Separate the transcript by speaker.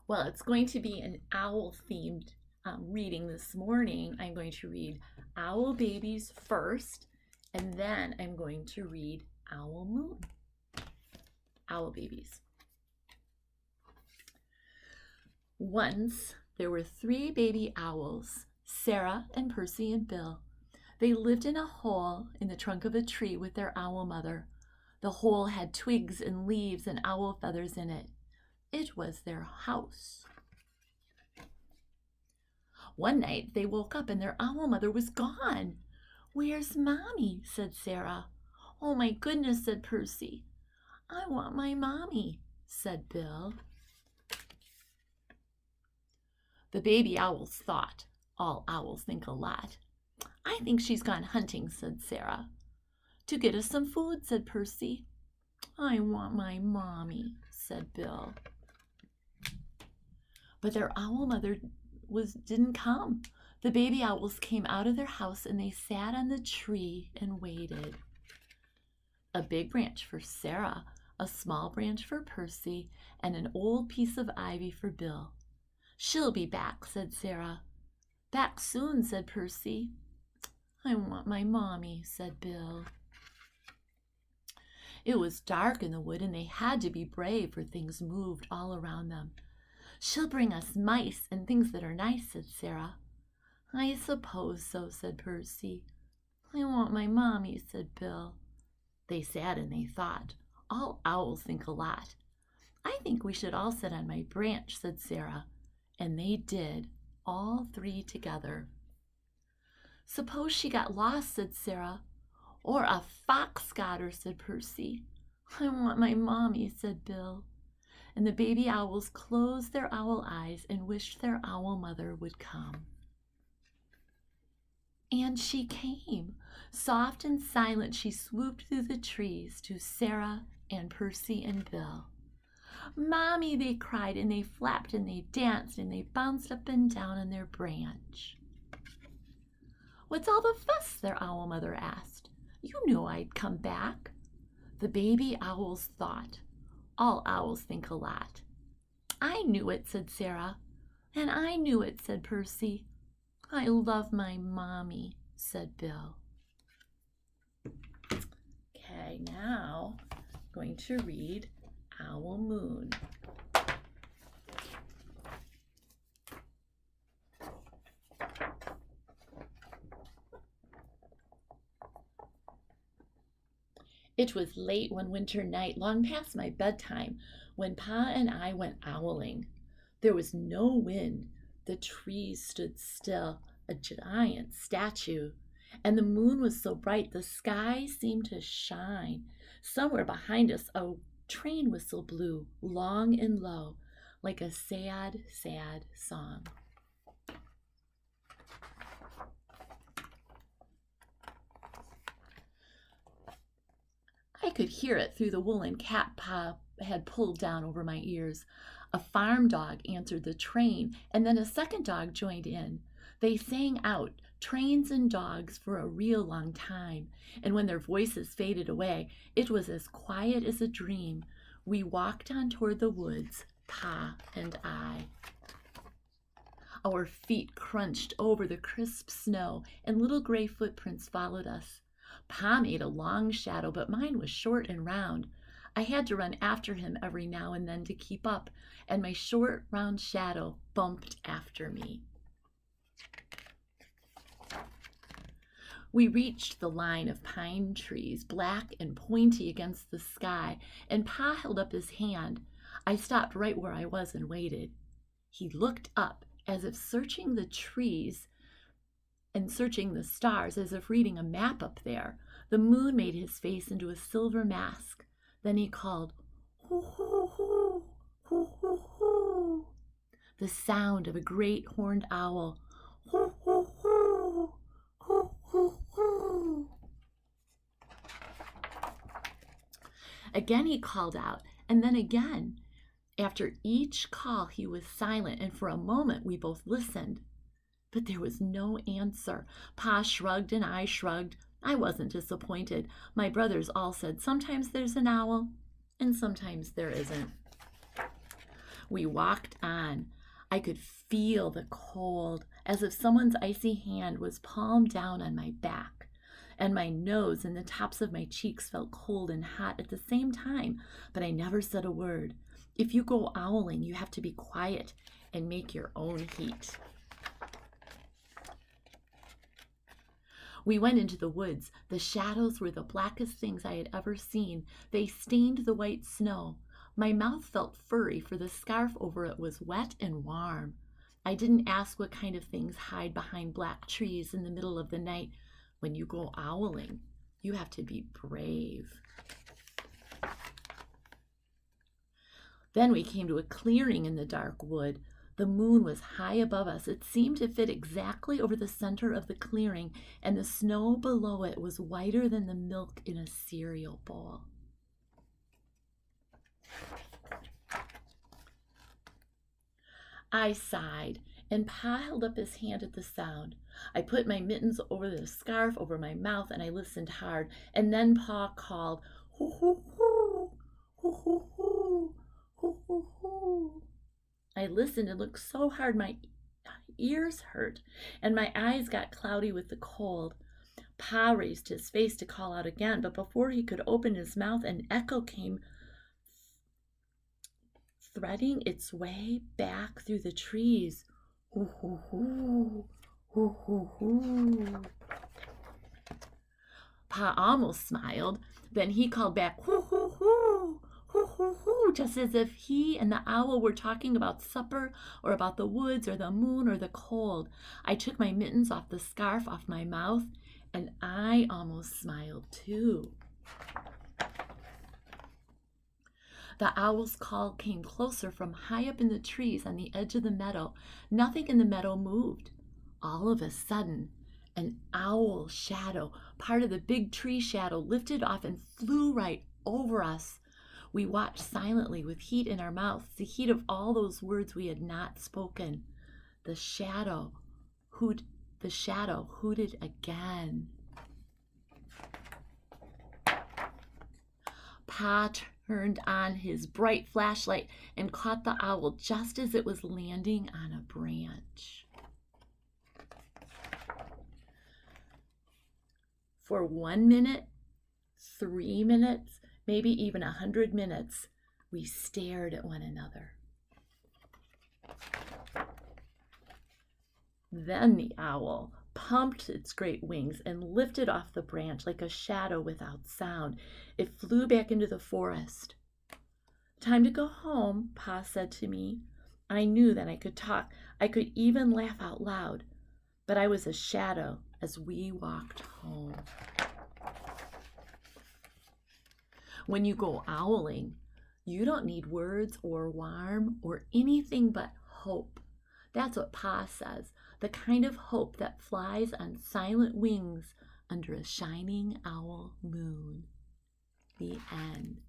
Speaker 1: Well, it's going to be an owl-themed reading this morning. I'm going to read Owl Babies first, and then I'm going to read Owl Moon. Owl Babies. Once there were 3 baby owls, Sarah and Percy and Bill. They lived in a hole in the trunk of a tree with their owl mother. The hole had twigs and leaves and owl feathers in it. It was their house. One night they woke up and their owl mother was gone. "Where's Mommy?" said Sarah. "Oh my goodness," said Percy. "I want my mommy," said Bill. The baby owls thought. All owls think a lot. "I think she's gone hunting," said Sarah. "To get us some food," said Percy. "I want my mommy," said Bill. But their owl mother didn't come. The baby owls came out of their house and they sat on the tree and waited. A big branch for Sarah, a small branch for Percy, and an old piece of ivy for Bill. "She'll be back," said Sarah. "Back soon," said Percy. "I want my mommy," said Bill. It was dark in the wood and they had to be brave, for things moved all around them. "She'll bring us mice and things that are nice," said Sarah. "I suppose so," said Percy. "I want my mommy," said Bill. They sat and they thought. All owls think a lot. "I think we should all sit on my branch," said Sarah. And they did, all 3 together. "Suppose she got lost," said Sarah. "Or a fox got her," said Percy. "I want my mommy," said Bill. And the baby owls closed their owl eyes and wished their owl mother would come. And she came. Soft and silent she swooped through the trees to Sarah and Percy and Bill. "Mommy," they cried, and they flapped and they danced and they bounced up and down on their branch. "What's all the fuss?" their owl mother asked. "You knew I'd come back." The baby owls thought. All owls think a lot. "I knew it," said Sarah. "And I knew it," said Percy. "I love my mommy," said Bill. Okay, now I'm going to read Owl Moon. It was late one winter night, long past my bedtime, when Pa and I went owling. There was no wind. The trees stood still, a giant statue, and the moon was so bright the sky seemed to shine. Somewhere behind us a train whistle blew, long and low, like a sad, sad song. I could hear it through the woolen cap Pa had pulled down over my ears. A farm dog answered the train, and then a second dog joined in. They sang out, trains and dogs, for a real long time, and when their voices faded away, it was as quiet as a dream. We walked on toward the woods, Pa and I. Our feet crunched over the crisp snow, and little gray footprints followed us. Pa made a long shadow, but mine was short and round. I had to run after him every now and then to keep up, and my short, round shadow bumped after me. We reached the line of pine trees, black and pointy against the sky, and Pa held up his hand. I stopped right where I was and waited. He looked up, as if searching the trees and searching the stars, as if reading a map up there. The moon made his face into a silver mask. Then he called, "Hoo, hoo, hoo, hoo, hoo, hoo." The sound of a great horned owl. "Hoo, hoo, hoo, hoo, hoo, hoo." Again he called out, and then again. After each call he was silent, and for a moment we both listened. But there was no answer. Pa shrugged and I shrugged. I wasn't disappointed. My brothers all said, sometimes there's an owl and sometimes there isn't. We walked on. I could feel the cold, as if someone's icy hand was palm down on my back, and my nose and the tops of my cheeks felt cold and hot at the same time, but I never said a word. If you go owling, you have to be quiet and make your own heat. We went into the woods. The shadows were the blackest things I had ever seen. They stained the white snow. My mouth felt furry, for the scarf over it was wet and warm. I didn't ask what kind of things hide behind black trees in the middle of the night. When you go owling, you have to be brave. Then we came to a clearing in the dark wood. The moon was high above us. It seemed to fit exactly over the center of the clearing, and the snow below it was whiter than the milk in a cereal bowl. I sighed, and Pa held up his hand at the sound. I put my mittens over the scarf over my mouth, and I listened hard. And then Pa called, "Hoo, hoo, hoo, hoo, hoo, hoo, hoo, hoo, hoo." I listened and looked so hard my ears hurt, and my eyes got cloudy with the cold. Pa raised his face to call out again, but before he could open his mouth, an echo came threading its way back through the trees. Hoo, hoo, hoo, hoo, hoo, hoo. Pa almost smiled. Then he called back, hoo, hoo, hoo, hoo, hoo, hoo, just as if he and the owl were talking about supper or about the woods or the moon or the cold. I took my mittens off the scarf off my mouth, and I almost smiled too. The owl's call came closer from high up in the trees on the edge of the meadow. Nothing in the meadow moved. All of a sudden, an owl shadow, part of the big tree shadow, lifted off and flew right over us. We watched silently with heat in our mouths, the heat of all those words we had not spoken. The shadow hooted again. Pa turned on his bright flashlight and caught the owl just as it was landing on a branch. For 1 minute, 3 minutes, maybe even 100 minutes, we stared at one another. Then the owl pumped its great wings and lifted off the branch like a shadow without sound. It flew back into the forest. "Time to go home," Pa said to me. I knew that I could talk. I could even laugh out loud. But I was a shadow as we walked home. When you go owling, you don't need words or warm or anything but hope. That's what Pa says, the kind of hope that flies on silent wings under a shining owl moon. The end.